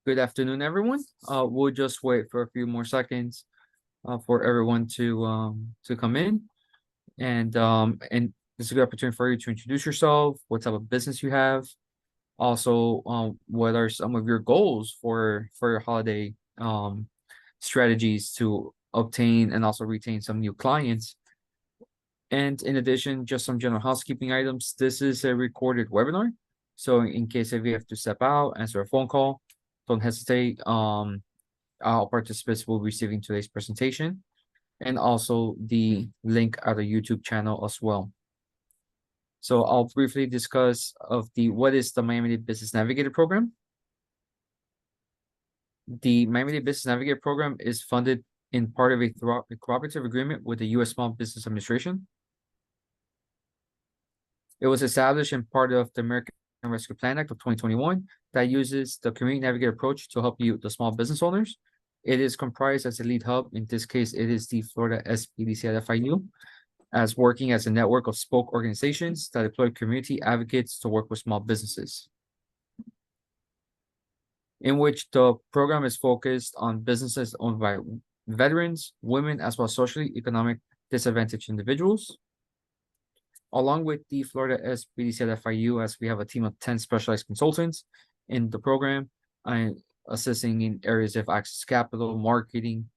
Good afternoon, everyone. We'll just wait for a few more seconds for everyone to come in, and this is a good opportunity for you to introduce yourself, what type of business you have, also what are some of your goals for your holiday strategies to obtain and also retain some new clients. And in addition, just some general housekeeping items. This is a recorded webinar, so in case if you have to step out, answer a phone call, don't hesitate. All participants will be receiving today's presentation and also the link at the YouTube channel as well. So I'll briefly discuss what is the Miami-Dade Business Navigator program. The Miami-Dade Business Navigator program is funded in part of a cooperative agreement with the U.S. Small Business Administration. It was established in part of the American Rescue Plan Act of 2021 that uses the Community Navigator approach to help you, the small business owners. It is comprised as a lead hub. In this case, it is the Florida SBDC at FIU, as working as a network of spoke organizations that deploy community advocates to work with small businesses, in which the program is focused on businesses owned by veterans, women, as well as socially economic disadvantaged individuals. Along with the Florida SBDC at FIU, as we have a team of 10 specialized consultants in the program, assisting in areas of access to capital, marketing,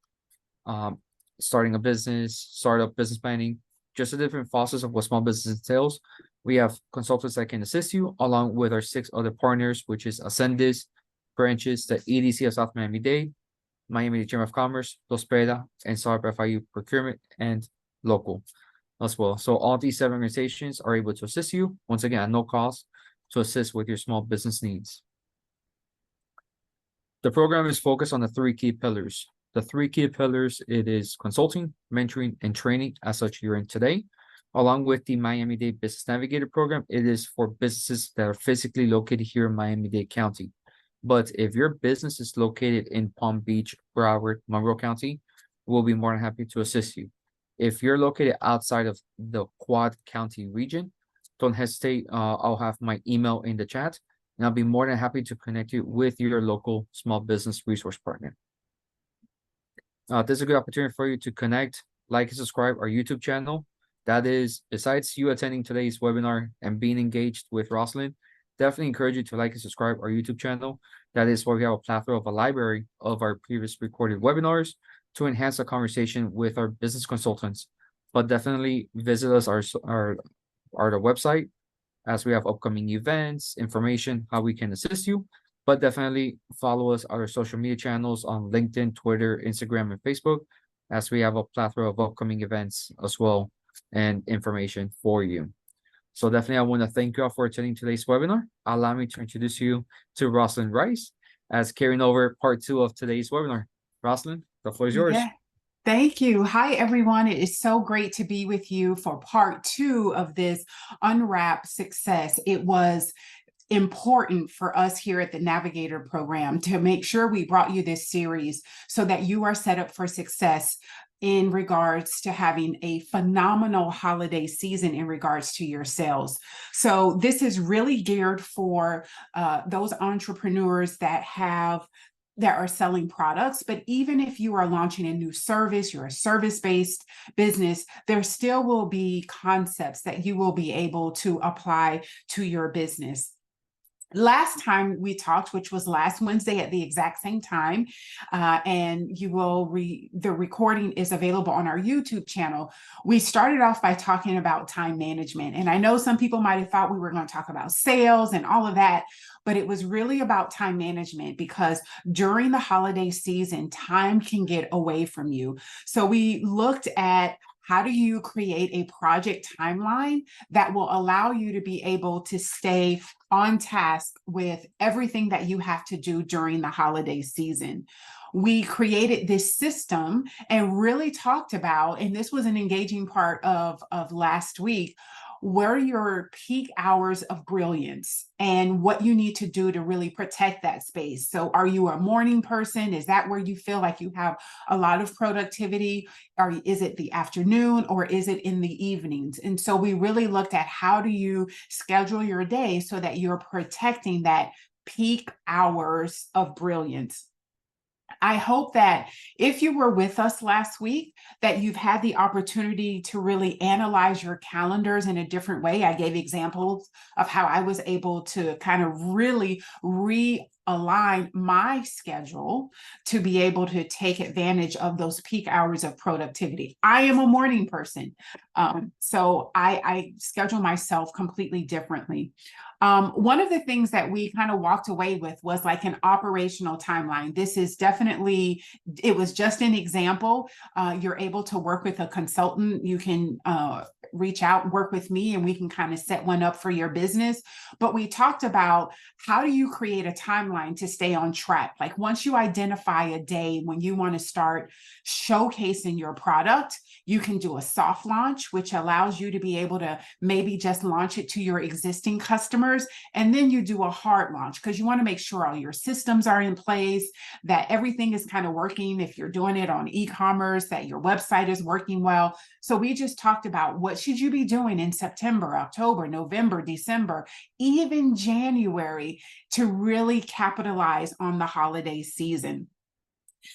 starting a business, startup business planning, just the different facets of what small business entails. We have consultants that can assist you, along with our 6 other partners, which is Ascendis, branches, the EDC of South Miami-Dade, Miami-Dade Chamber of Commerce, Prospera, and SARP FIU Procurement and Local as well. So all these 7 organizations are able to assist you, once again, at no cost, to assist with your small business needs. The program is focused on the 3 key pillars. The 3 key pillars, it is consulting, mentoring, and training, as such you're in today. Along with the Miami-Dade Business Navigator program, it is for businesses that are physically located here in Miami-Dade County. But if your business is located in Palm Beach, Broward, Monroe County, we'll be more than happy to assist you. If you're located outside of the Quad County region, don't hesitate. I'll have my email in the chat, and I'll be more than happy to connect you with your local small business resource partner. This is a good opportunity for you to connect, like, and subscribe our YouTube channel. That is, besides you attending today's webinar and being engaged with Rosalind, definitely encourage you to like and subscribe our YouTube channel. That is where we have a plethora of a library of our previous recorded webinars to enhance the conversation with our business consultants. But definitely visit us our website, as we have upcoming events, information, how we can assist you. But definitely follow us on our social media channels on LinkedIn, Twitter, Instagram, and Facebook, as we have a plethora of upcoming events as well and information for you. So definitely I want to thank you all for attending today's webinar. Allow me to introduce you to Rosalind Rice as carrying over part 2 of today's webinar. Rosalind, the floor is yours. Yeah. Thank you. Hi, everyone. It is so great to be with you for part 2 of this Unwrap success. It was important for us here at the Navigator program to make sure we brought you this series so that you are set up for success in regards to having a phenomenal holiday season in regards to your sales. So this is really geared for those entrepreneurs that are selling products. But even if you are launching a new service, you're a service-based business, there still will be concepts that you will be able to apply to your business. Last time we talked, which was last Wednesday at the exact same time, and you will the recording is available on our YouTube channel. We started off by talking about time management. And I know some people might have thought we were going to talk about sales and all of that, but it was really about time management, because during the holiday season, time can get away from you. So we looked at how do you create a project timeline that will allow you to be able to stay on task with everything that you have to do during the holiday season. We created this system and really talked about, and this was an engaging part of last week, where are your peak hours of brilliance and what you need to do to really protect that space. So are you a morning person? Is that where you feel like you have a lot of productivity? Or is it the afternoon, or is it in the evenings? And so we really looked at how do you schedule your day so that you're protecting that peak hours of brilliance. I hope that if you were with us last week, that you've had the opportunity to really analyze your calendars in a different way. I gave examples of how I was able to kind of really realign my schedule to be able to take advantage of those peak hours of productivity. I am a morning person, so I schedule myself completely differently. One of the things that we kind of walked away with was like an operational timeline. This is definitely, it was just an example. You're able to work with a consultant. You can reach out and work with me, and we can kind of set one up for your business. But we talked about how do you create a timeline to stay on track? Like once you identify a day when you want to start showcasing your product, you can do a soft launch, which allows you to be able to maybe just launch it to your existing customers. And then you do a hard launch because you want to make sure all your systems are in place, that everything is kind of working. If you're doing it on e-commerce, that your website is working well. So we just talked about what should you be doing in September, October, November, December, even January to really capitalize on the holiday season.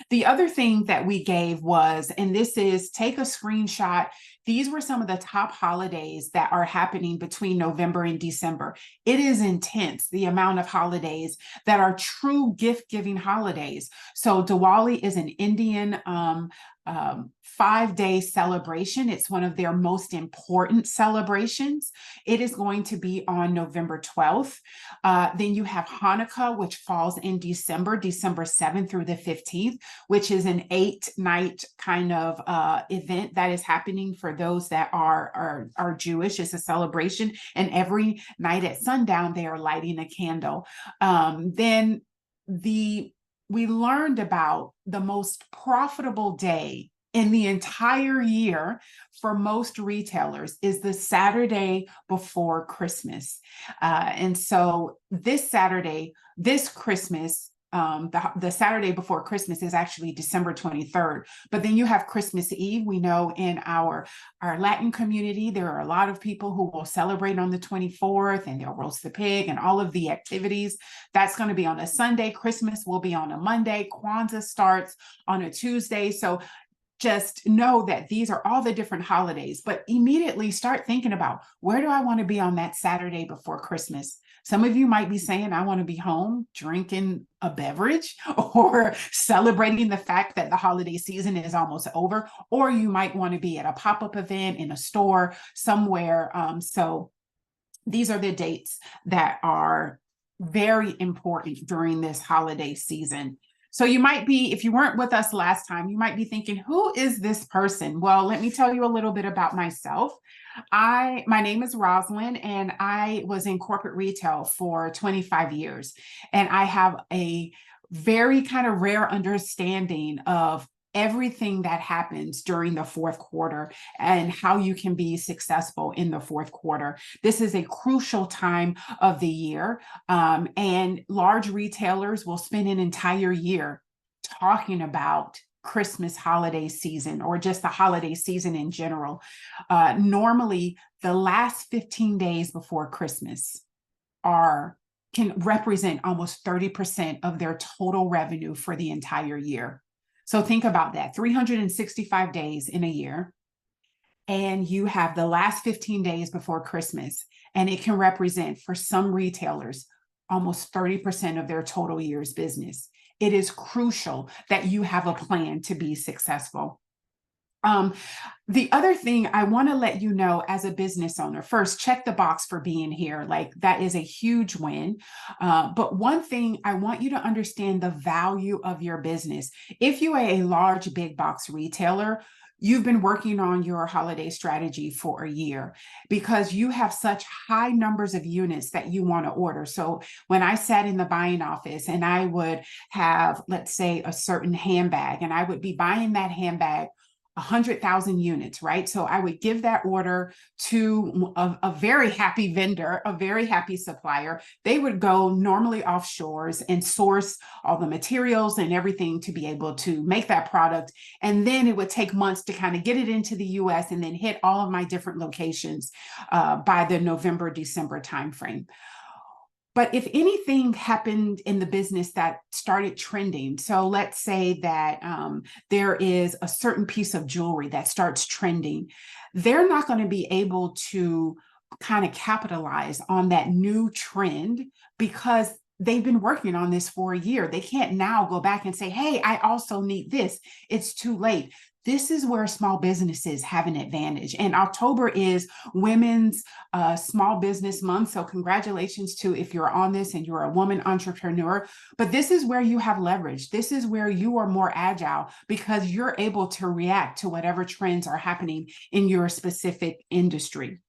The other thing that we gave was, and this is take a screenshot. These were some of the top holidays that are happening between November and December. It is intense, the amount of holidays that are true gift-giving holidays. So Diwali is an Indian 5-day celebration. It's one of their most important celebrations. It is going to be on November 12th. Then you have Hanukkah, which falls in December 7th through the 15th, which is an 8-night kind of event that is happening for those that are Jewish. It's a celebration, and every night at sundown, they are lighting a candle. Then we learned about the most profitable day in the entire year for most retailers is the Saturday before Christmas. And so this Saturday, this Christmas, the Saturday before Christmas is actually December 23rd. But then you have Christmas Eve. We know in our Latin community, there are a lot of people who will celebrate on the 24th, and they'll roast the pig and all of the activities. That's going to be on a Sunday. Christmas will be on a Monday. Kwanzaa starts on a Tuesday. So just know that these are all the different holidays, but immediately start thinking about, where do I want to be on that Saturday before Christmas? Some of you might be saying, I want to be home drinking a beverage or celebrating the fact that the holiday season is almost over, or you might want to be at a pop-up event in a store somewhere. So these are the dates that are very important during this holiday season. So you might be, if you weren't with us last time, you might be thinking, who is this person? Well, let me tell you a little bit about myself. My name is Rosalind, and I was in corporate retail for 25 years. And I have a very kind of rare understanding of everything that happens during the fourth quarter and how you can be successful in the fourth quarter. This is a crucial time of the year, and large retailers will spend an entire year talking about Christmas holiday season or just the holiday season in general. Normally, the last 15 days before Christmas can represent almost 30% of their total revenue for the entire year. So think about that, 365 days in a year, and you have the last 15 days before Christmas, and it can represent, for some retailers, almost 30% of their total year's business. It is crucial that you have a plan to be successful. The other thing I want to let you know as a business owner, first, check the box for being here. Like, that is a huge win. But one thing, I want you to understand the value of your business. If you are a large big box retailer, you've been working on your holiday strategy for a year because you have such high numbers of units that you want to order. So when I sat in the buying office and I would have, let's say, a certain handbag, and I would be buying that handbag 100,000 units, right? So I would give that order to a very happy vendor, a very happy supplier. They would go normally offshores and source all the materials and everything to be able to make that product. And then it would take months to kind of get it into the US and then hit all of my different locations by the November, December timeframe. But if anything happened in the business that started trending, so let's say that there is a certain piece of jewelry that starts trending, they're not going to be able to kind of capitalize on that new trend because they've been working on this for a year. They can't now go back and say, hey, I also need this. It's too late. This is where small businesses have an advantage. And October is Women's Small Business Month. So congratulations to if you're on this and you're a woman entrepreneur. But this is where you have leverage. This is where you are more agile because you're able to react to whatever trends are happening in your specific industry.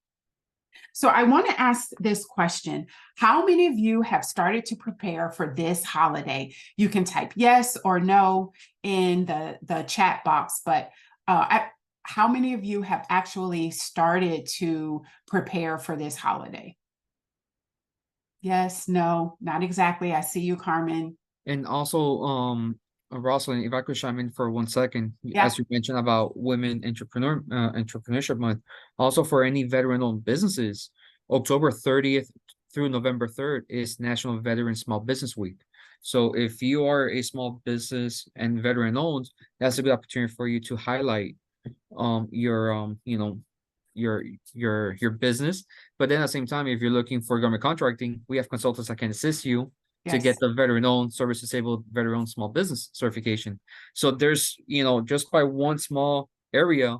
So I want to ask this question. How many of you have started to prepare for this holiday? You can type yes or no in the chat box, but how many of you have actually started to prepare for this holiday? Yes, no, not exactly. I see you, Carmen. And also, Rosalind, if I could chime in for 1 second, Yeah. as you mentioned about women entrepreneurship month, also for any veteran-owned businesses, October 30th through November 3rd is National Veteran Small Business Week. So if you are a small business and veteran-owned, that's a good opportunity for you to highlight your your your business. But then at the same time, if you're looking for government contracting, we have consultants that can assist you to get Yes. the veteran-owned, service disabled, veteran-owned small business certification. So there's, just by one small area,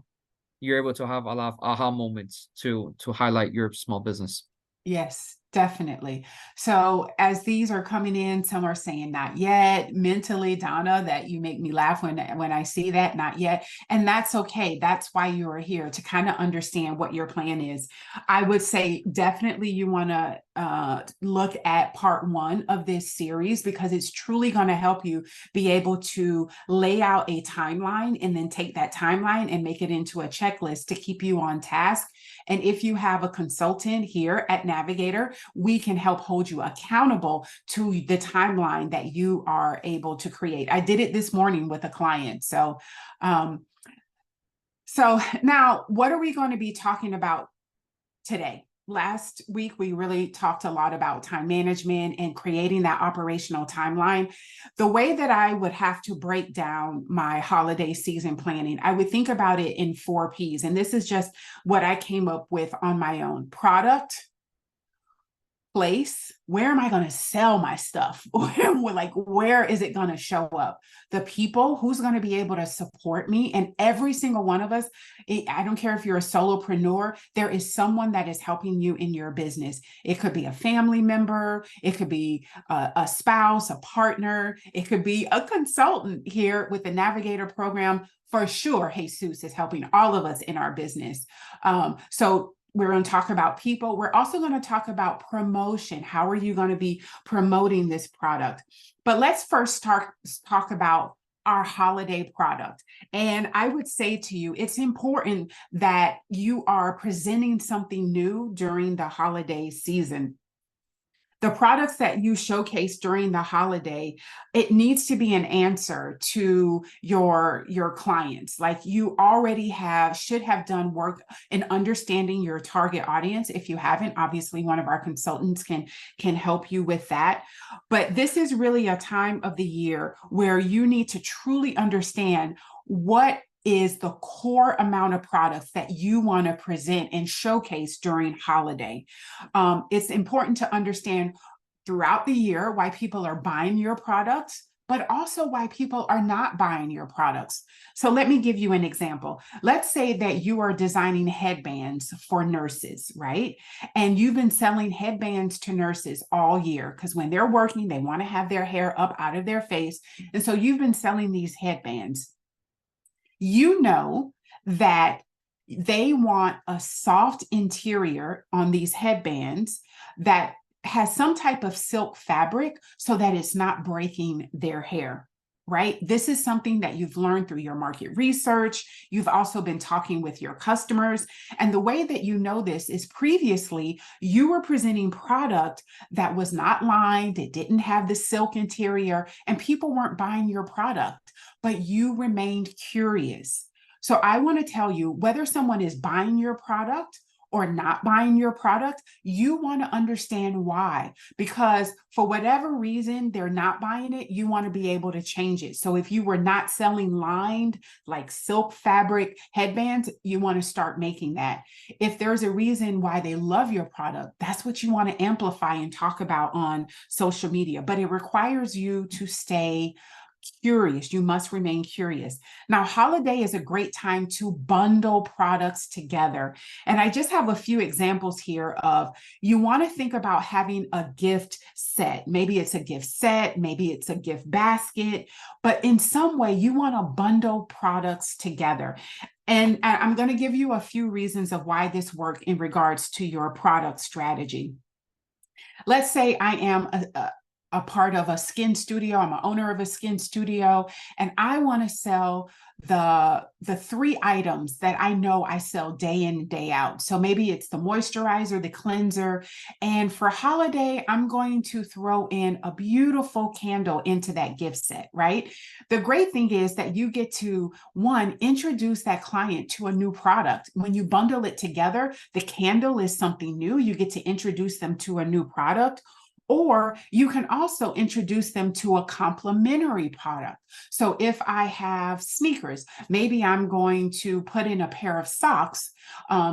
you're able to have a lot of aha moments to highlight your small business. Yes, definitely. So as these are coming in, some are saying not yet. Mentally, Donna, that you make me laugh when I see that, not yet. And that's okay. That's why you are here, to kind of understand what your plan is. I would say definitely you want to look at part 1 of this series because it's truly going to help you be able to lay out a timeline and then take that timeline and make it into a checklist to keep you on task. And if you have a consultant here at Navigator, we can help hold you accountable to the timeline that you are able to create. I did it this morning with a client. So now what are we going to be talking about today? Last week, we really talked a lot about time management and creating that operational timeline. The way that I would have to break down my holiday season planning, I would think about it in 4 Ps. And this is just what I came up with on my own: product, place, where am I going to sell my stuff? Like, where is it going to show up? The people, who's going to be able to support me? And every single one of us, I don't care if you're a solopreneur, there is someone that is helping you in your business. It could be a family member, it could be a spouse, a partner, it could be a consultant here with the Navigator program. For sure, Jesus is helping all of us in our business. So we're going to talk about people. We're also going to talk about promotion. How are you going to be promoting this product? But let's first talk about our holiday product. And I would say to you, it's important that you are presenting something new during the holiday season. The products that you showcase during the holiday, it needs to be an answer to your clients. Like, you already should have done work in understanding your target audience. If you haven't, obviously one of our consultants can help you with that. But this is really a time of the year where you need to truly understand what is the core amount of products that you want to present and showcase during holiday. It's important to understand throughout the year why people are buying your products, but also why people are not buying your products. So let me give you an example. Let's say that you are designing headbands for nurses, right? And you've been selling headbands to nurses all year because when they're working, they want to have their hair up out of their face. And so you've been selling these headbands. You know that they want a soft interior on these headbands that has some type of silk fabric so that it's not breaking their hair, right? This is something that you've learned through your market research. You've also been talking with your customers. And the way that you know this is previously you were presenting product that was not lined, it didn't have the silk interior, and people weren't buying your product, but you remained curious. So I want to tell you, whether someone is buying your product or not buying your product, you want to understand why. Because for whatever reason they're not buying it, you want to be able to change it. So if you were not selling lined, like silk fabric headbands, you want to start making that. If there's a reason why they love your product, that's what you want to amplify and talk about on social media. But it requires you to stay curious. You must remain curious. Now, holiday is a great time to bundle products together. And I just have a few examples here of, you want to think about having a gift set. Maybe it's a gift set, maybe it's a gift basket, but in some way you want to bundle products together. And I'm going to give you a few reasons of why this works in regards to your product strategy. Let's say I am a part of a skin studio. I'm an owner of a skin studio, and I want to sell the 3 items that I know I sell day in and day out. So maybe it's the moisturizer, the cleanser, and for holiday, I'm going to throw in a beautiful candle into that gift set, right? The great thing is that you get to, one, introduce that client to a new product. When you bundle it together, the candle is something new. You get to introduce them to a new product. Or you can also introduce them to a complementary product. So if I have sneakers, maybe I'm going to put in a pair of socks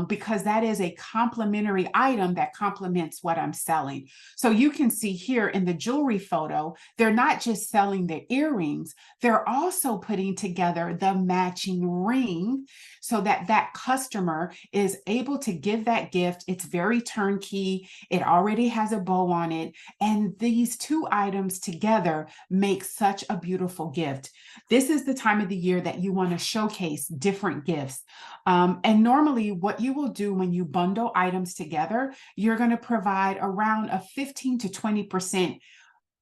because that is a complementary item that complements what I'm selling. So you can see here in the jewelry photo, they're not just selling the earrings, they're also putting together the matching ring so that that customer is able to give that gift. It's very turnkey. It already has a bow on it. And these 2 items together make such a beautiful gift. This is the time of the year that you want to showcase different gifts. And normally what you will do when you bundle items together, you're going to provide around a 15 to 20%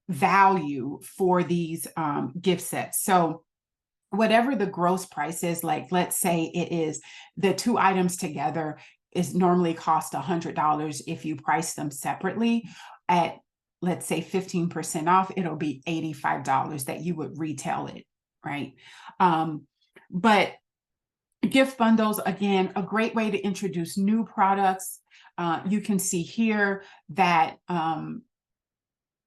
value for these gift sets. So whatever the gross price is, like let's say it is the 2 items together is normally cost $100. If you price them separately at, let's say 15% off, it'll be $85 that you would retail it, right? But gift bundles, again, a great way to introduce new products. You can see here that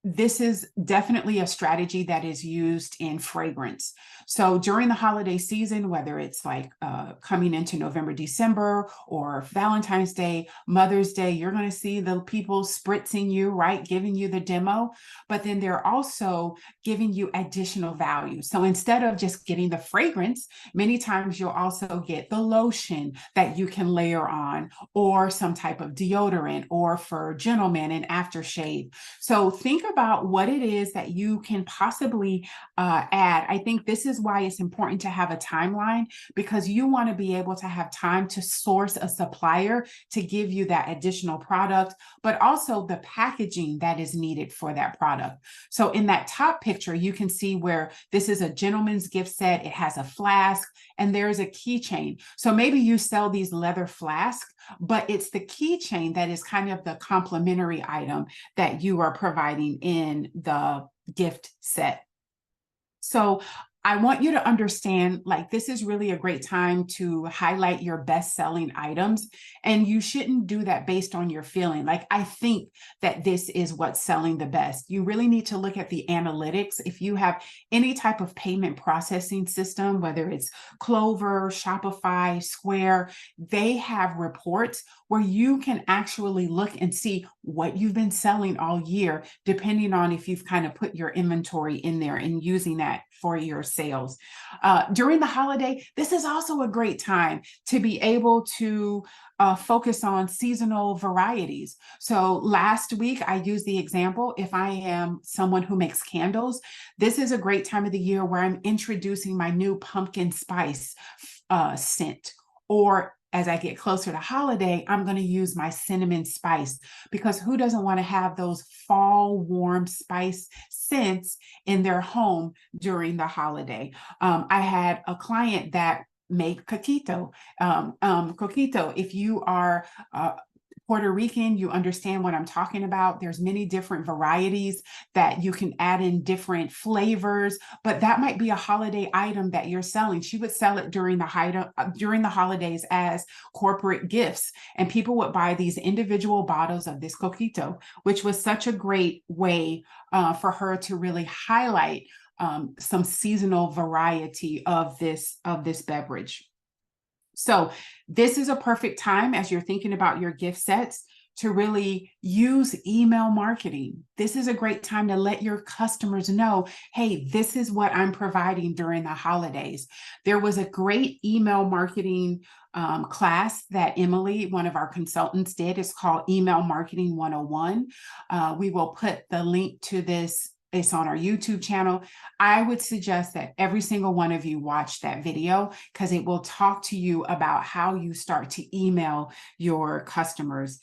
this is definitely a strategy that is used in fragrance. So during the holiday season, whether it's like coming into November, December, or Valentine's Day, Mother's Day, you're going to see the people spritzing you, right? Giving you the demo, but then they're also giving you additional value. So instead of just getting the fragrance, many times you'll also get the lotion that you can layer on, or some type of deodorant, or for gentlemen, an aftershave. So think about what it is that you can possibly add. I think this is why it's important to have a timeline, because you want to be able to have time to source a supplier to give you that additional product, but also the packaging that is needed for that product. So in that top picture, you can see where this is a gentleman's gift set. It has a flask and there's a keychain. So maybe you sell these leather flasks, but it's the keychain that is kind of the complementary item that you are providing in the gift set. So I want you to understand, like, this is really a great time to highlight your best-selling items, and you shouldn't do that based on your feeling. Like, I think that this is what's selling the best. You really need to look at the analytics. If you have any type of payment processing system, whether it's Clover, Shopify, Square, they have reports where you can actually look and see what you've been selling all year, depending on if you've kind of put your inventory in there and using that for your sales. During the holiday, this is also a great time to be able to focus on seasonal varieties. So last week, I used the example, if I am someone who makes candles, this is a great time of the year where I'm introducing my new pumpkin spice scent. Or as I get closer to holiday, I'm going to use my cinnamon spice, because who doesn't want to have those fall warm spice scents in their home during the holiday? I had a client that made coquito. Coquito, if you are Puerto Rican, you understand what I'm talking about. There's many different varieties that you can add in different flavors, but that might be a holiday item that you're selling. She would sell it during the holidays as corporate gifts, and people would buy these individual bottles of this coquito, which was such a great way for her to really highlight some seasonal variety of this beverage. So this is a perfect time as you're thinking about your gift sets to really use email marketing. This is a great time to let your customers know, hey, this is what I'm providing during the holidays. There was a great email marketing class that Emily, one of our consultants, did. It's called Email Marketing 101. We will put the link to this. It's on our YouTube channel. I would suggest that every single one of you watch that video because it will talk to you about how you start to email your customers.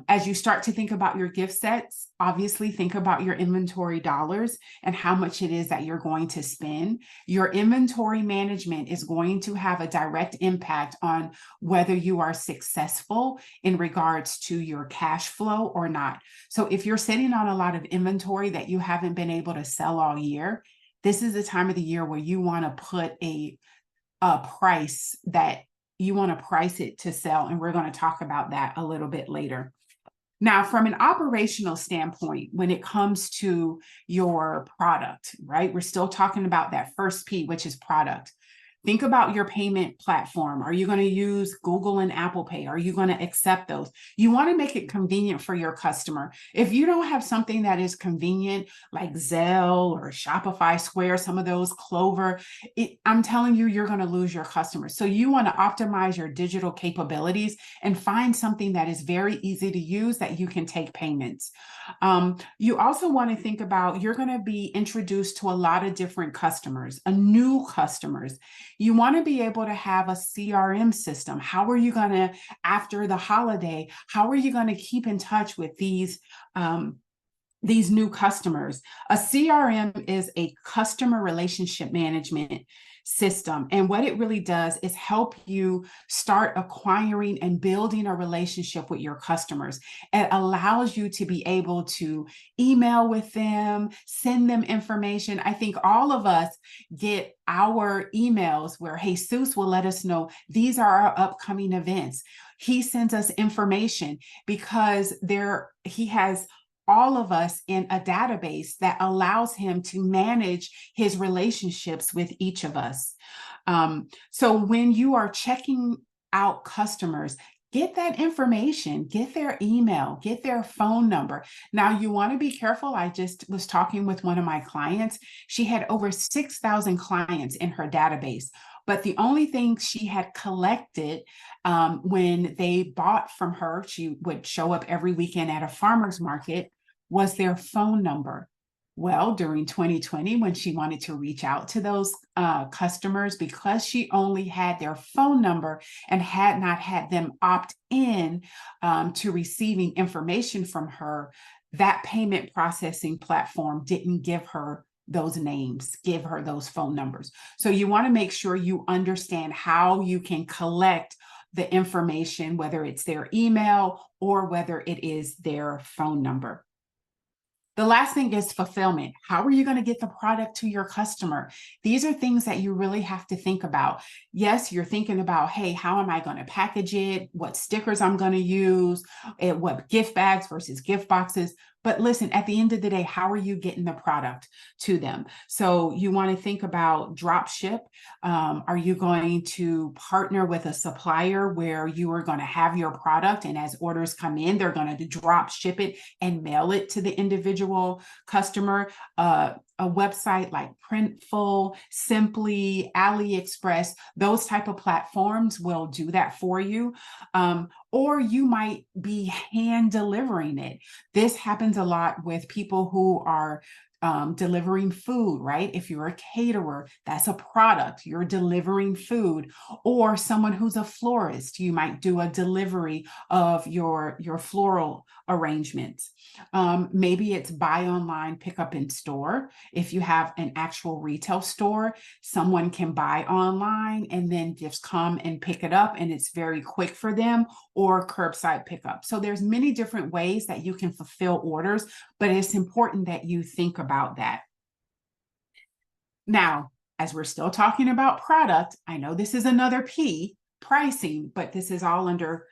As you start to think about your gift sets, obviously think about your inventory dollars and how much it is that you're going to spend. Your inventory management is going to have a direct impact on whether you are successful in regards to your cash flow or not. So if you're sitting on a lot of inventory that you haven't been able to sell all year, this is the time of the year where you want to put a price that you want to price it to sell. And we're going to talk about that a little bit later. Now, from an operational standpoint, when it comes to your product, right, we're still talking about that first P, which is product. Think about your payment platform. Are you going to use Google and Apple Pay? Are you going to accept those? You want to make it convenient for your customer. If you don't have something that is convenient, like Zelle or Shopify, Square, some of those, Clover, I'm telling you, you're going to lose your customers. So you want to optimize your digital capabilities and find something that is very easy to use that you can take payments. You also want to think about, you're going to be introduced to a lot of different customers, new customers. You want to be able to have a CRM system. How are you going to, after the holiday, how are you going to keep in touch with these new customers? A CRM is a customer relationship management system. And what it really does is help you start acquiring and building a relationship with your customers. It allows you to be able to email with them, send them information. I think all of us get our emails where Jesus will let us know these are our upcoming events. He sends us information because he has all of us in a database that allows him to manage his relationships with each of us. So when you are checking out customers, get that information, get their email, get their phone number. Now, you want to be careful. I just was talking with one of my clients. She had over 6,000 clients in her database. But the only thing she had collected when they bought from her, she would show up every weekend at a farmer's market, was their phone number. Well, during 2020, when she wanted to reach out to those customers, because she only had their phone number and had not had them opt in to receiving information from her, that payment processing platform didn't give her those names, give her those phone numbers. So you want to make sure you understand how you can collect the information, whether it's their email or whether it is their phone number. The last thing is fulfillment. How are you going to get the product to your customer? These are things that you really have to think about. Yes, you're thinking about, hey, how am I going to package it? What stickers I'm going to use? What gift bags versus gift boxes? But listen, at the end of the day, how are you getting the product to them? So you want to think about drop ship. Are you going to partner with a supplier where you are going to have your product, and as orders come in, they're going to drop ship it and mail it to the individual customer? A website like Printful, Simply, AliExpress, those type of platforms will do that for you. Or you might be hand delivering it. This happens a lot with people who are delivering food, right? If you're a caterer, that's a product. You're delivering food. Or someone who's a florist, you might do a delivery of your floral arrangements. Maybe it's buy online, pick up in store. If you have an actual retail store, someone can buy online and then just come and pick it up, and it's very quick for them, or curbside pickup. So there's many different ways that you can fulfill orders, but it's important that you think about that. Now, as we're still talking about product, I know this is another P, pricing, but this is all under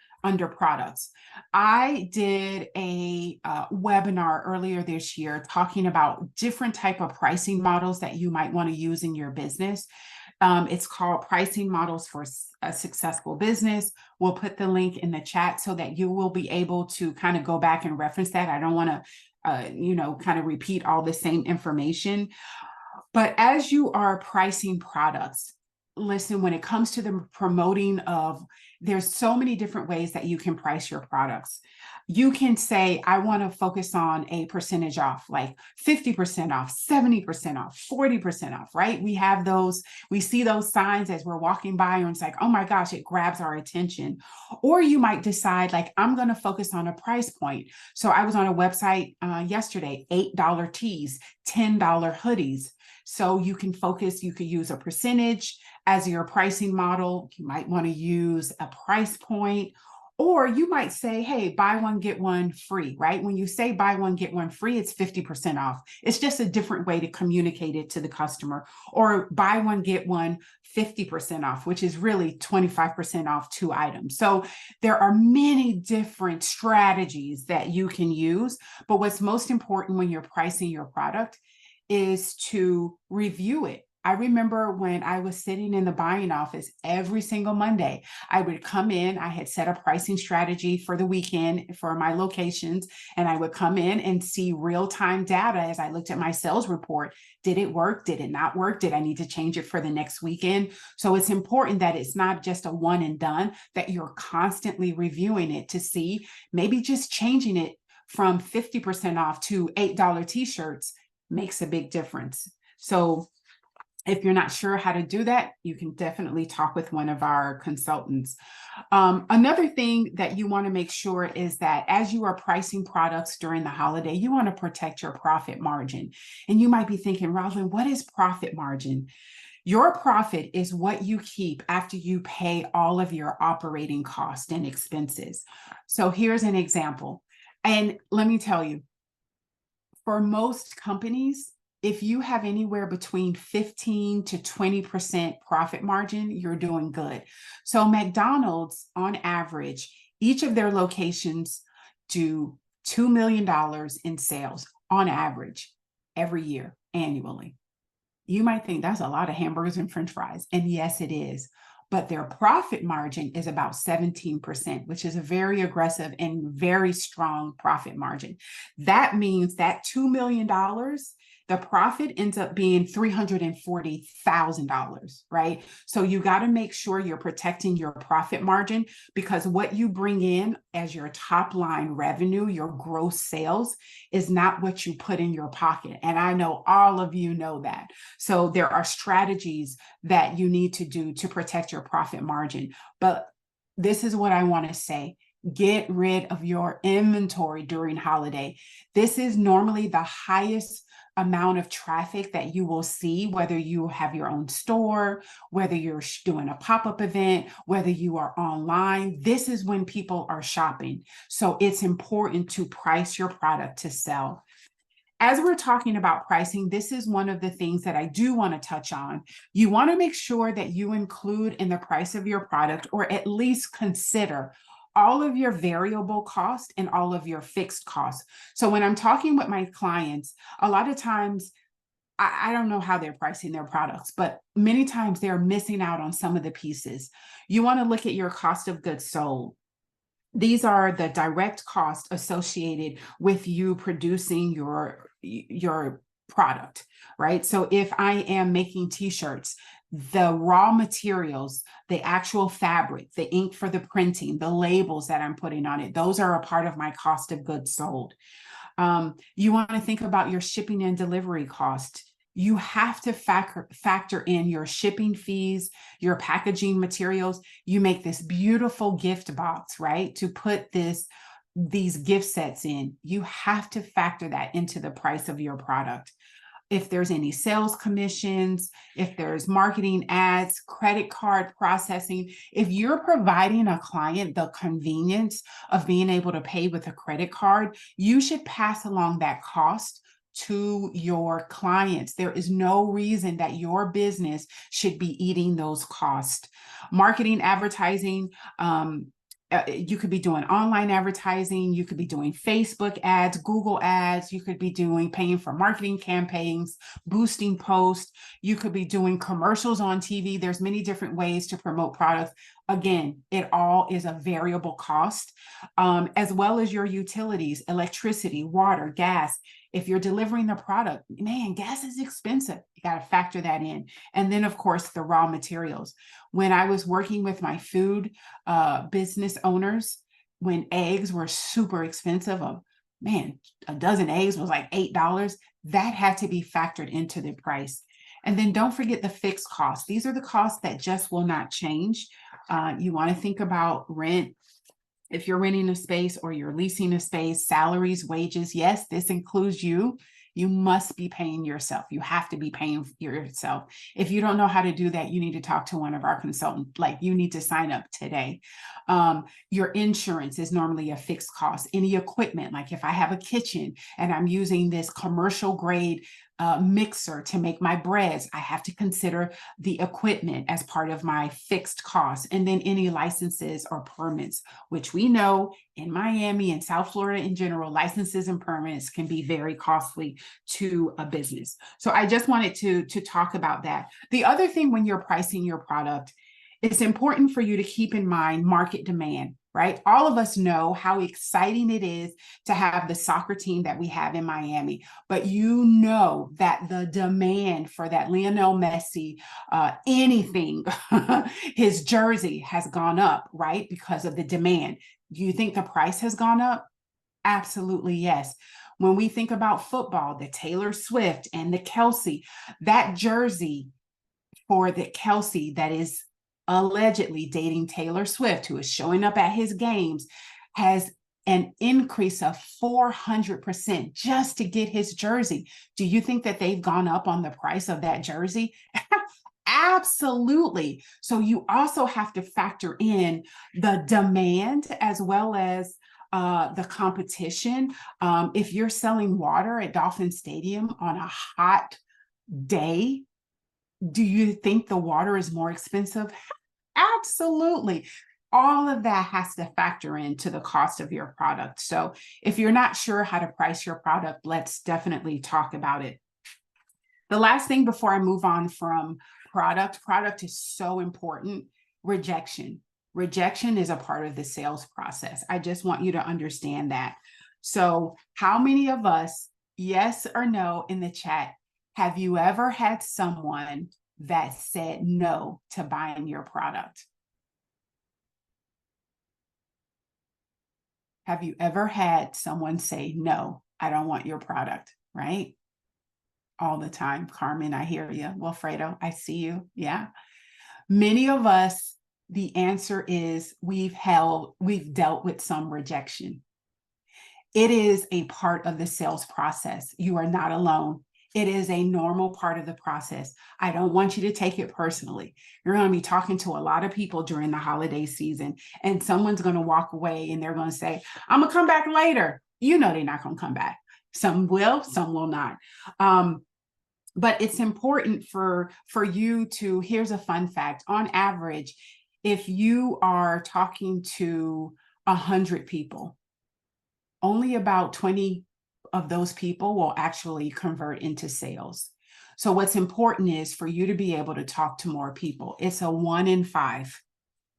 products. I did a webinar earlier this year talking about different type of pricing models that you might want to use in your business. It's called Pricing Models for a Successful Business. We'll put the link in the chat so that you will be able to kind of go back and reference that. I don't want to kind of repeat all the same information. But as you are pricing products, listen, when it comes to the promoting of, there's so many different ways that you can price your products. You can say, I want to focus on a percentage off, like 50% off, 70% off, 40% off, right? We have those, we see those signs as we're walking by, and it's like, oh my gosh, it grabs our attention. Or you might decide, like, I'm going to focus on a price point. So I was on a website yesterday, $8 tees, $10 hoodies. So you can focus, you could use a percentage as your pricing model. You might want to use a price point, or you might say, hey, buy one, get one free, right? When you say buy one, get one free, it's 50% off. It's just a different way to communicate it to the customer. Or buy one, get one 50% off, which is really 25% off 2 items. So there are many different strategies that you can use. But what's most important when you're pricing your product is to review it. I remember when I was sitting in the buying office every single Monday, I would come in, I had set a pricing strategy for the weekend for my locations, and I would come in and see real-time data as I looked at my sales report. Did it work? Did it not work? Did I need to change it for the next weekend? So it's important that it's not just a one and done, that you're constantly reviewing it to see, maybe just changing it from 50% off to $8 t-shirts makes a big difference. So if you're not sure how to do that, you can definitely talk with one of our consultants. Another thing that you want to make sure is that as you are pricing products during the holiday, you want to protect your profit margin. And you might be thinking, Rosalind, what is profit margin? Your profit is what you keep after you pay all of your operating costs and expenses. So here's an example. And let me tell you, for most companies, if you have anywhere between 15 to 20% profit margin, you're doing good. So McDonald's, on average, each of their locations do $2 million in sales on average every year, annually. You might think that's a lot of hamburgers and French fries. And yes, it is. But their profit margin is about 17%, which is a very aggressive and very strong profit margin. That means that $2 million, the profit ends up being $340,000, right? So you got to make sure you're protecting your profit margin, because what you bring in as your top line revenue, your gross sales, is not what you put in your pocket. And I know all of you know that. So there are strategies that you need to do to protect your profit margin. But this is what I want to say. Get rid of your inventory during holiday. This is normally the highest amount of traffic that you will see, whether you have your own store, whether you're doing a pop-up event, whether you are online. This is when people are shopping. So it's important to price your product to sell. As we're talking about pricing, this is one of the things that I do want to touch on. You want to make sure that you include in the price of your product, or at least consider, all of your variable costs and all of your fixed costs. So when I'm talking with my clients, a lot of times, I don't know how they're pricing their products, but many times they're missing out on some of the pieces. You want to look at your cost of goods sold. These are the direct costs associated with you producing your product, right? So if I am making t-shirts, the raw materials, the actual fabric, the ink for the printing, the labels that I'm putting on it, those are a part of my cost of goods sold. You want to think about your shipping and delivery cost. You have to factor in your shipping fees, your packaging materials. You make this beautiful gift box, right? To put these gift sets in. You have to factor that into the price of your product. If there's any sales commissions, if there's marketing ads, credit card processing, if you're providing a client the convenience of being able to pay with a credit card, you should pass along that cost to your clients. There is no reason that your business should be eating those costs. Marketing, advertising, you could be doing online advertising, you could be doing Facebook ads, Google ads, you could be paying for marketing campaigns, boosting posts, you could be doing commercials on TV. There's many different ways to promote products. Again, it all is a variable cost, as well as your utilities, electricity, water, gas. If you're delivering the product, man, gas is expensive. You got to factor that in. And then, of course, the raw materials. When I was working with my food business owners, when eggs were super expensive, man, a dozen eggs was like $8. That had to be factored into the price. And then don't forget the fixed costs. These are the costs that just will not change. You want to think about rent. If you're renting a space or you're leasing a space, salaries, wages, yes, this includes you. You must be paying yourself. You have to be paying yourself. If you don't know how to do that, you need to talk to one of our consultants. Like, you need to sign up today. Your insurance is normally a fixed cost. Any equipment, like if I have a kitchen and I'm using this commercial grade mixer to make my breads, I have to consider the equipment as part of my fixed costs. And then any licenses or permits, which we know in Miami and South Florida in general, licenses and permits can be very costly to a business. So I just wanted to talk about that. The other thing, when you're pricing your product, it's important for you to keep in mind market demand, right? All of us know how exciting it is to have the soccer team that we have in Miami, but you know that the demand for that Lionel Messi, anything, his jersey has gone up, right? Because of the demand. Do you think the price has gone up? Absolutely, yes. When we think about football, the Taylor Swift and the Kelsey, that jersey for the Kelsey that is allegedly dating Taylor Swift, who is showing up at his games, has an increase of 400% just to get his jersey. Do you think that they've gone up on the price of that jersey? Absolutely. So you also have to factor in the demand as well as the competition. If you're selling water at Dolphin Stadium on a hot day, do you think the water is more expensive? Absolutely. All of that has to factor into the cost of your product. So if you're not sure how to price your product, let's definitely talk about it. The last thing before I move on from product is so important. Rejection. Rejection is a part of the sales process. I just want you to understand that. So how many of us, yes or no in the chat, have you ever had someone that said no to buying your product? Have you ever had someone say, no, I don't want your product, right? All the time. Carmen, I hear you. Wilfredo, I see you. Yeah. Many of us, the answer is we've dealt with some rejection. It is a part of the sales process. You are not alone. It is a normal part of the process. I don't want you to take it personally. You're going to be talking to a lot of people during the holiday season, and someone's going to walk away and they're going to say, I'm going to come back later. You know they're not going to come back. Some will, some will not. But it's important for you to, here's a fun fact. On average, if you are talking to 100 people, only about 20 of those people will actually convert into sales. So what's important is for you to be able to talk to more people. It's a 1 in 5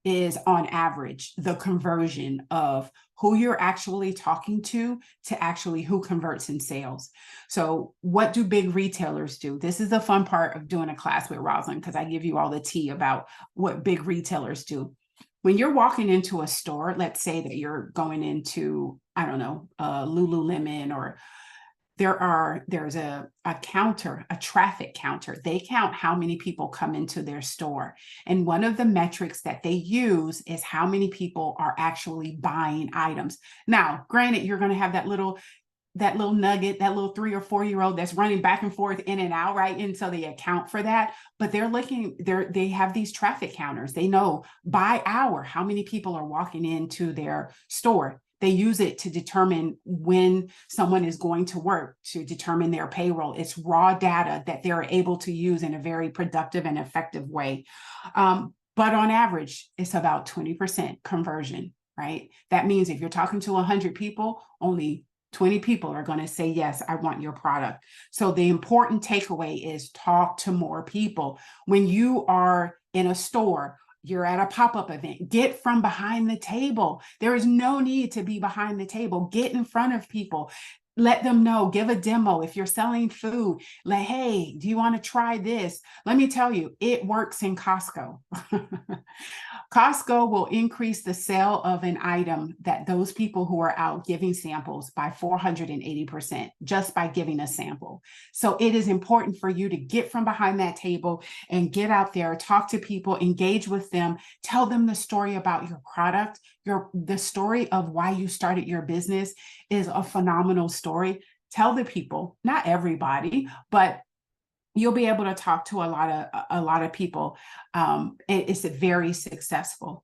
is on average the conversion of who you're actually talking to actually who converts in sales. So what do big retailers do? This is the fun part of doing a class with Rosalind, because I give you all the tea about what big retailers do. When you're walking into a store, let's say that you're going into, I don't know, Lululemon, or there's a counter, a traffic counter. They count how many people come into their store. And one of the metrics that they use is how many people are actually buying items. Now, granted, you're going to have that little nugget, that little 3 or 4-year-old that's running back and forth in and out, right? And so they account for that. But they have these traffic counters. They know by hour how many people are walking into their store. They use it to determine when someone is going to work, to determine their payroll. It's raw data that they're able to use in a very productive and effective way. But on average, it's about 20% conversion, right? That means if you're talking to 100 people, only 20 people are going to say, yes, I want your product. So the important takeaway is talk to more people. When you are in a store, you're at a pop-up event, get from behind the table. There is no need to be behind the table. Get in front of people. Let them know, give a demo. If you're selling food, like, hey, do you want to try this? Let me tell you, it works in Costco. Costco will increase the sale of an item that those people who are out giving samples by 480% just by giving a sample. So it is important for you to get from behind that table and get out there, talk to people, engage with them, tell them the story about your product. The story of why you started your business is a phenomenal story. Tell the people, not everybody, but you'll be able to talk to a lot of people. It's very successful.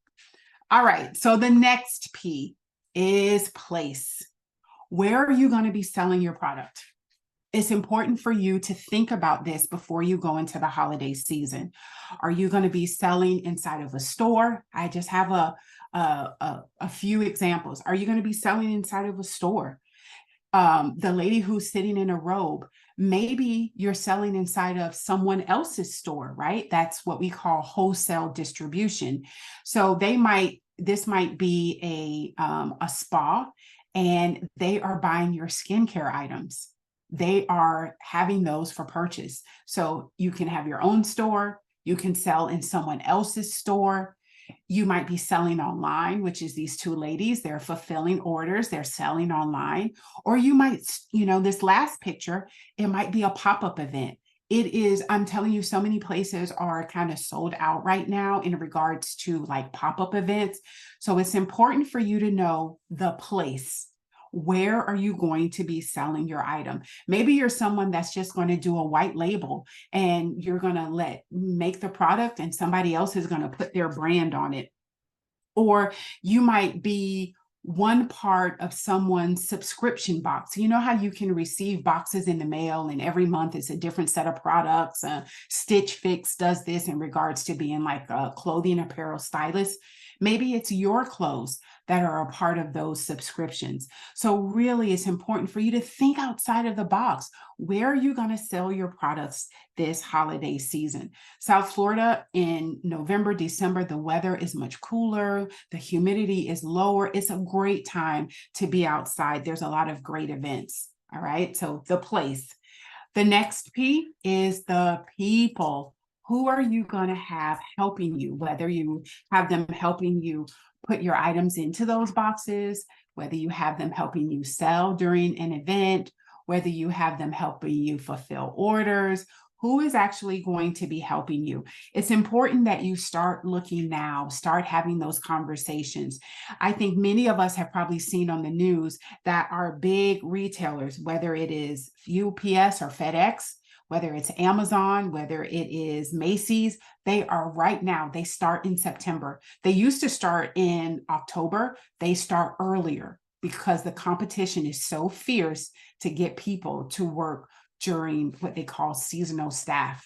All right. So the next P is place. Where are you going to be selling your product? It's important for you to think about this before you go into the holiday season. Are you going to be selling inside of a store? I just have a few examples. Are you going to be selling inside of a store? The lady who's sitting in a robe, maybe you're selling inside of someone else's store, right? That's what we call wholesale distribution. So this might be a spa, and they are buying your skincare items. They are having those for purchase. So you can have your own store, you can sell in someone else's store. You might be selling online, which is these two ladies, they're fulfilling orders, they're selling online. Or you might, this last picture, it might be a pop-up event. It is, I'm telling you, so many places are kind of sold out right now in regards to like pop-up events. So it's important for you to know the place. Where are you going to be selling your item? Maybe you're someone that's just going to do a white label and you're going to make the product and somebody else is going to put their brand on it. Or you might be one part of someone's subscription box. You know how you can receive boxes in the mail and every month it's a different set of products. Stitch Fix does this in regards to being like a clothing apparel stylist. Maybe it's your clothes that are a part of those subscriptions. So really, it's important for you to think outside of the box. Where are you going to sell your products this holiday season? South Florida in November, December, the weather is much cooler. The humidity is lower. It's a great time to be outside. There's a lot of great events. All right. So the place. The next P is the people. Who are you going to have helping you? Whether you have them helping you put your items into those boxes, whether you have them helping you sell during an event, whether you have them helping you fulfill orders, who is actually going to be helping you? It's important that you start looking now, start having those conversations. I think many of us have probably seen on the news that our big retailers, whether it is UPS or FedEx, whether it's Amazon, whether it is Macy's, they start in September. They used to start in October. They start earlier because the competition is so fierce to get people to work during what they call seasonal staff.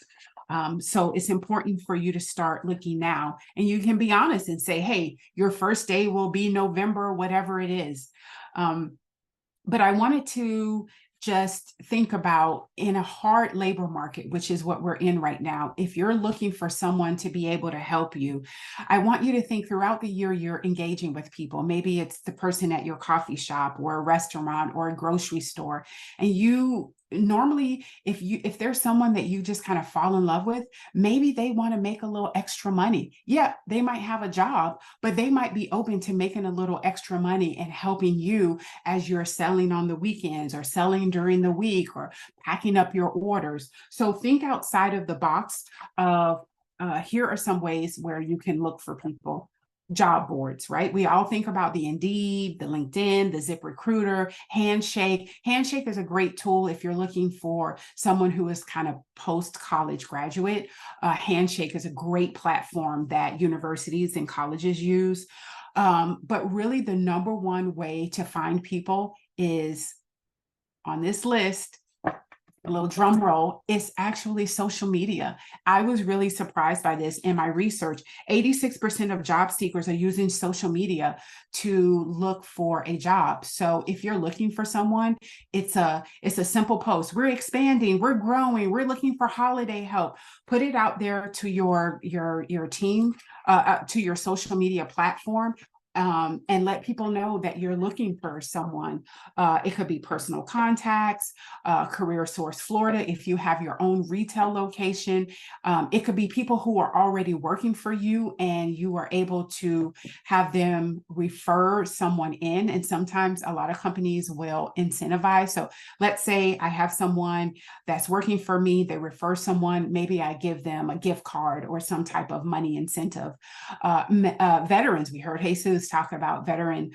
So it's important for you to start looking now, and you can be honest and say, hey, your first day will be November, whatever it is. But I wanted to just think about, in a hard labor market, which is what we're in right now, if you're looking for someone to be able to help you, I want you to think throughout the year you're engaging with people. Maybe it's the person at your coffee shop or a restaurant or a grocery store, and you normally if there's someone that you just kind of fall in love with, maybe they want to make a little extra money. Yeah, they might have a job, but they might be open to making a little extra money and helping you as you're selling on the weekends or selling during the week or packing up your orders. So think outside of the box of here are some ways where you can look for people. Job boards, right? We all think about the Indeed, the LinkedIn, the ZipRecruiter, Handshake. Handshake is a great tool if you're looking for someone who is kind of post-college graduate. Handshake is a great platform that universities and colleges use. But really the number one way to find people is on this list, a little drum roll, is actually social media. I was really surprised by this in my research. 86% of job seekers are using social media to look for a job. So if you're looking for someone, it's a simple post. We're expanding, we're growing, we're looking for holiday help. Put it out there to your team, to your social media platform. And let people know that you're looking for someone. It could be personal contacts, Career Source Florida, if you have your own retail location. It could be people who are already working for you and you are able to have them refer someone in. And sometimes a lot of companies will incentivize. So let's say I have someone that's working for me, they refer someone, maybe I give them a gift card or some type of money incentive. Veterans, we heard Jesus talk about Veteran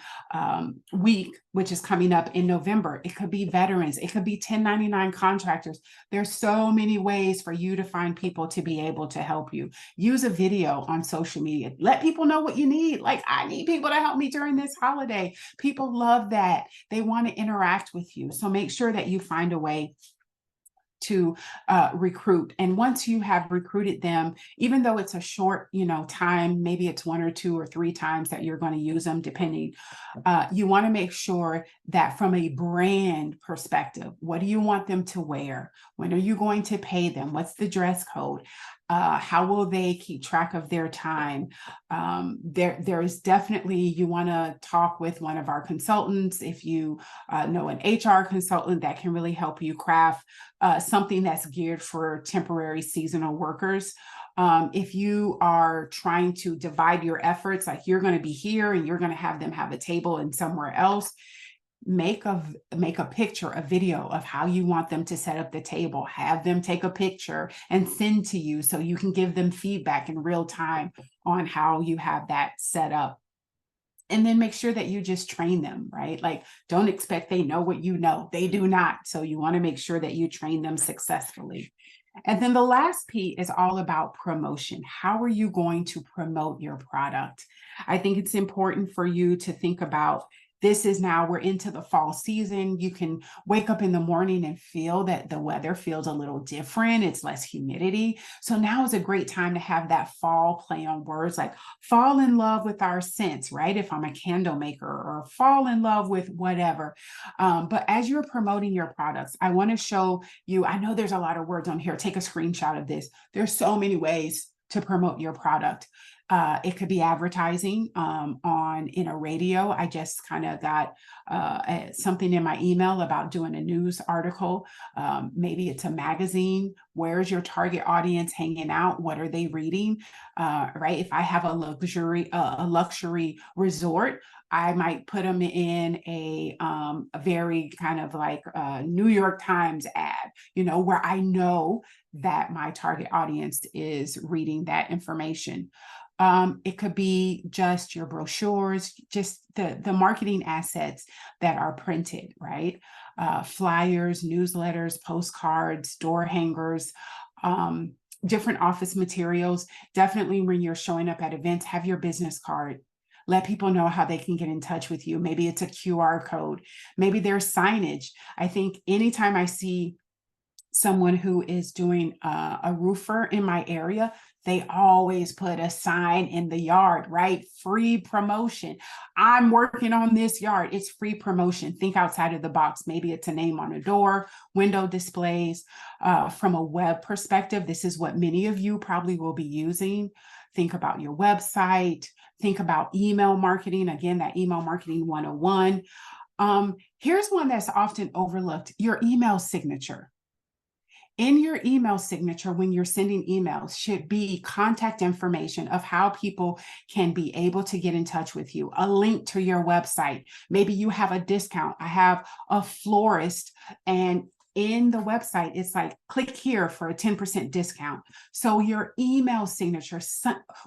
Week, which is coming up in November. It could be veterans, it could be 1099 contractors. There's so many ways for you to find people to be able to help you. Use a video on social media. Let people know what you need. Like, I need people to help me during this holiday. People love that. They want to interact with you. So make sure that you find a way to recruit. And once you have recruited them, even though it's a short, time, maybe it's 1 or 2 or 3 times that you're going to use them, depending, you want to make sure that from a brand perspective, what do you want them to wear? When are you going to pay them? What's the dress code? How will they keep track of their time? There's definitely, you want to talk with one of our consultants. If you know an HR consultant that can really help you craft something that's geared for temporary seasonal workers. If you are trying to divide your efforts, like you're going to be here and you're going to have them have a table and somewhere else, make a picture, a video of how you want them to set up the table. Have them take a picture and send to you so you can give them feedback in real time on how you have that set up. And then make sure that you just train them, right? Like, don't expect they know what you know. They do not. So you want to make sure that you train them successfully. And then the last P is all about promotion. How are you going to promote your product? I think it's important for you to think about, we're into the fall season. You can wake up in the morning and feel that the weather feels a little different. It's less humidity. So now is a great time to have that fall play on words, like fall in love with our scents, right? If I'm a candle maker, or fall in love with whatever. But as you're promoting your products, I want to show you, I know there's a lot of words on here. Take a screenshot of this. There's so many ways to promote your product. It could be advertising in a radio. I just kind of got something in my email about doing a news article. Maybe it's a magazine. Where's your target audience hanging out? What are they reading? Right? If I have a luxury resort, I might put them in a very kind of like New York Times ad, where I know that my target audience is reading that information. It could be just your brochures, just the marketing assets that are printed, right? Flyers, newsletters, postcards, door hangers, different office materials. Definitely when you're showing up at events, have your business card. Let people know how they can get in touch with you. Maybe it's a QR code. Maybe there's signage. I think anytime I see someone who is doing a roofer in my area, they always put a sign in the yard, right? Free promotion. I'm working on this yard. It's free promotion. Think outside of the box. Maybe it's a name on a door, window displays. From a web perspective, this is what many of you probably will be using. Think about your website. Think about email marketing. Again, that email marketing 101. Here's one that's often overlooked: your email signature. In your email signature, when you're sending emails, should be contact information of how people can be able to get in touch with you, a link to your website. Maybe you have a discount. I have a florist, and in the website, it's like, click here for a 10% discount. So your email signature,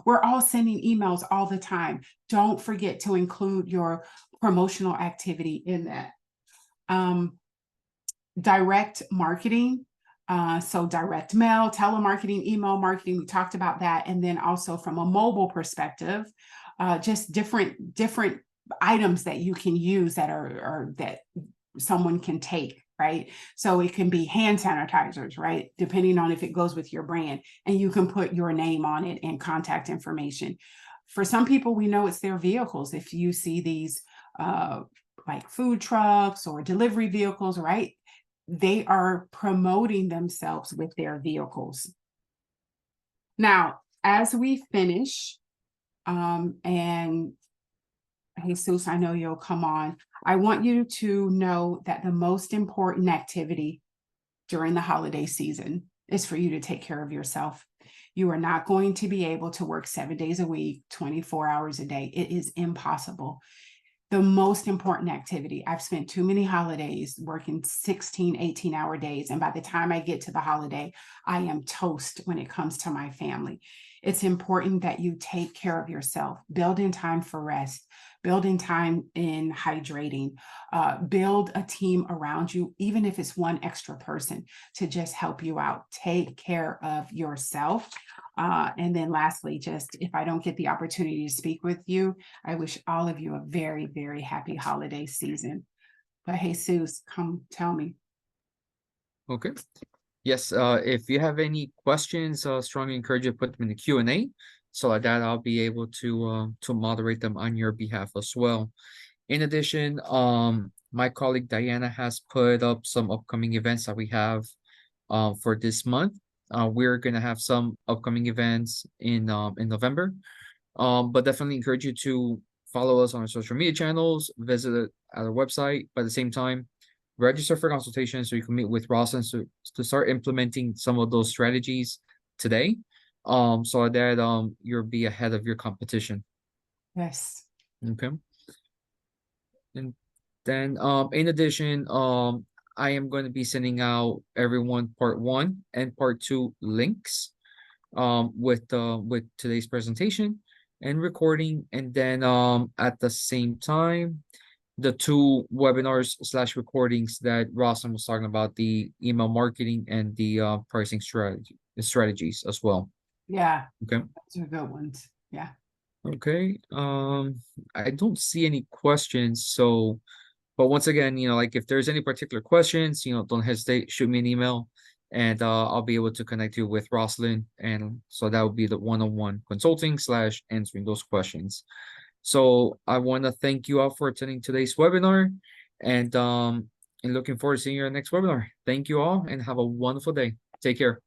we're all sending emails all the time. Don't forget to include your promotional activity in that. Direct marketing. So direct mail, telemarketing, email marketing, we talked about that. And then also from a mobile perspective, just different items that you can use that are that someone can take, right? So it can be hand sanitizers, right? Depending on if it goes with your brand, and you can put your name on it and contact information. For some people, we know it's their vehicles. If you see these like food trucks or delivery vehicles, right? They are promoting themselves with their vehicles. Now, as we finish, and Jesus, I know you'll come on, I want you to know that the most important activity during the holiday season is for you to take care of yourself. You are not going to be able to work 7 days a week, 24 hours a day. It is impossible. The most important activity. I've spent too many holidays working 16, 18-hour days. And by the time I get to the holiday, I am toast when it comes to my family. It's important that you take care of yourself, build in time for rest, build in time in hydrating, build a team around you, even if it's one extra person to just help you out. Take care of yourself. And then lastly, just if I don't get the opportunity to speak with you, I wish all of you a very, very happy holiday season. But Jesus, come tell me. Okay. Yes, if you have any questions, strongly encourage you to put them in the Q&A, so like that I'll be able to moderate them on your behalf as well. In addition, my colleague Diana has put up some upcoming events that we have for this month. We're gonna have some upcoming events in November. But definitely encourage you to follow us on our social media channels, visit our website, but at the same time, register for consultation so you can meet with Rosalind to start implementing some of those strategies today. So that you'll be ahead of your competition. Yes. Okay. And then in addition, I am going to be sending out everyone part 1 and part 2 links with today's presentation and recording, and then at the same time the 2 webinars slash recordings that Rosalind was talking about, the email marketing and the pricing strategies as well. Yeah. Okay. Those are good ones. Yeah. Okay. I don't see any questions, so but once again, like if there's any particular questions, don't hesitate, shoot me an email, and I'll be able to connect you with Rosalind. And so that would be the one-on-one consulting slash answering those questions. So I want to thank you all for attending today's webinar, and looking forward to seeing you in the next webinar. Thank you all and have a wonderful day. Take care.